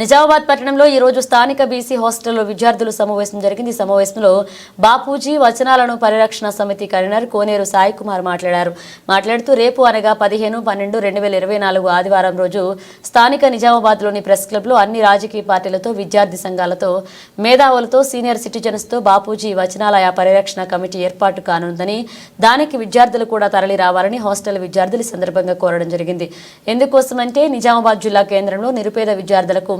నిజామాబాద్ పట్టణంలో ఈ రోజు స్థానిక బీసీ హాస్టల్లో విద్యార్థుల సమావేశం జరిగింది. ఈ సమావేశంలో బాపూజీ వచనాలను పరిరక్షణ సమితి కన్వీనర్ కోనేరు సాయి కుమార్ మాట్లాడుతూ రేపు అనగా 15/12/2024 ఆదివారం రోజు స్థానిక నిజామాబాద్లోని ప్రెస్ క్లబ్లో అన్ని రాజకీయ పార్టీలతో, విద్యార్థి సంఘాలతో, మేధావులతో, సీనియర్ సిటిజన్స్తో బాపూజీ వచనాలయ పరిరక్షణ కమిటీ ఏర్పాటు కానుందని, దానికి విద్యార్థులు కూడా తరలి రావాలని హాస్టల్ విద్యార్థులు సందర్భంగా కోరడం జరిగింది. ఎందుకోసమంటే నిజామాబాద్ జిల్లా కేంద్రంలో నిరుపేద విద్యార్థులకు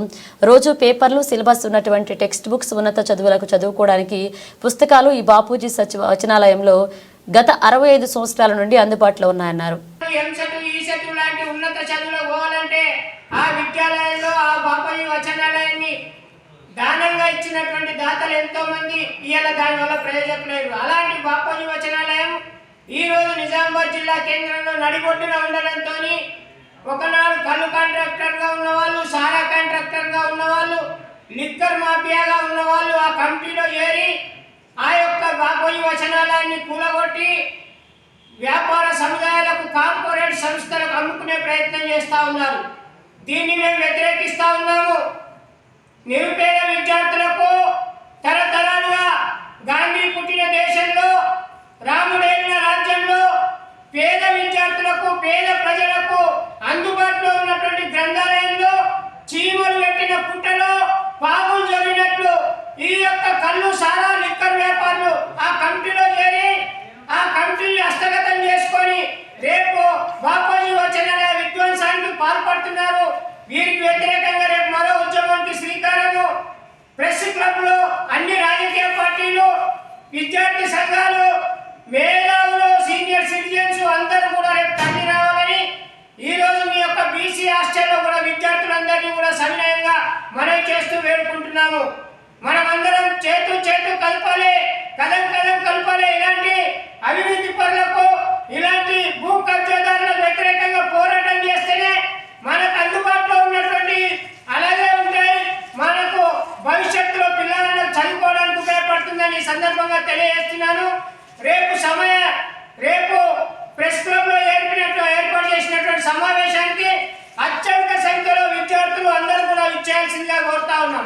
రోజు పేపర్లు, సిలబస్ ఉన్నటువంటి టెక్స్ట్ బుక్స్, ఉన్నత చదువులకు చదువుకోవడానికి పుస్తకాలు ఈ బాపూజీ వచనాలయంలో గత 65 సంవత్సరాల నుండి అందుబాటులో ఉన్నాయన్నారు. దానంగా ఇచ్చినటువంటి దాతలు ఎంతో మంది ఇవాళ దానివల్ల ప్రయోజకులేరు. అలాంటి బాపూజీ వచనాలయం ఈ రోజు నిజామాబాద్ జిల్లా కేంద్రంలో నడిబొడ్డున ఉండడంతో ఒకనాడు కళ్ళు కాంట్రాక్టర్గా ఉన్నవాళ్ళు, సారా కాంట్రాక్టర్గా ఉన్నవాళ్ళు, లిక్కర్ మాఫియాగా ఉన్నవాళ్ళు ఆ కమిటీలో చేరి ఆ యొక్క బాపూజీ వచనాలయాన్ని కూలగొట్టి వ్యాపార సముదాయాలకు, కార్పొరేట్ సంస్థలకు అమ్ముకునే ప్రయత్నం చేస్తూ ఉన్నారు. దీన్ని మేము వ్యతిరేకిస్తూ ఉన్నాము. నిరుపేద విద్యార్థులకు తరతరాలుగా గాంధీ పుట్టిన దేశంలో, రాముడేలిన రాజ్యంలో పేద విద్యార్థులకు, పేద ప్రజలకు అందుబాటులో ఉన్నటువంటి గ్రంథాలయంలో చీమలు పెట్టిన పుట్టలో పాములు జరిగినట్లు ఈ యొక్క కళ్ళు, సారా, లిక్కర్ వ్యాపారులు ఆ కమిటీలో చేరి ఆ కమిటీని హస్తగతం చేసుకొని రేపు బాపూజీ వచనాలయ విధ్వంసానికి పాల్పడుతున్నారు. వీరికి వ్యతిరేకంగా రేపు మరో ఉద్యమానికి శ్రీకారము. ప్రెస్ క్లబ్లో అన్ని రాజకీయ పార్టీలు, విద్యార్థి సంఘాలు, మేధావులు, సీనియర్ సిటిజన్స్ అందరూ కూడా రేపు తల్లి రావాలని ఈ రోజు మీ యొక్క బీసీ హాస్టల్లో కూడా విద్యార్థులందరినీ కూడా సవినయంగా మనవి చేస్తూ వేడుకుంటున్నాము. మనమందరం చేతు కలపాలి, కదం కలపాలి. ఇలాంటి అవినీతి పరులకు, ఇలాంటి భూ కబ్జాదారులకు వ్యతిరేకంగా పోరాటం చేస్తేనే మనకు అందుబాటులో ఉన్నటువంటి అలాగే ఉంటాయి, మనకు భవిష్యత్తులో పిల్లలను చదువుకోవడానికి ఉపయోగపడుతుందని ఈ సందర్భంగా తెలియజేస్తున్నాను. రేపు ప్రెస్ క్లబ్లో ఏర్పాటు చేసినటువంటి సమావేశానికి అత్యధిక సంఖ్యలో విద్యార్థులు అందరూ కూడా ఇచ్చేయాల్సిందిగా కోరుతా ఉన్నాం.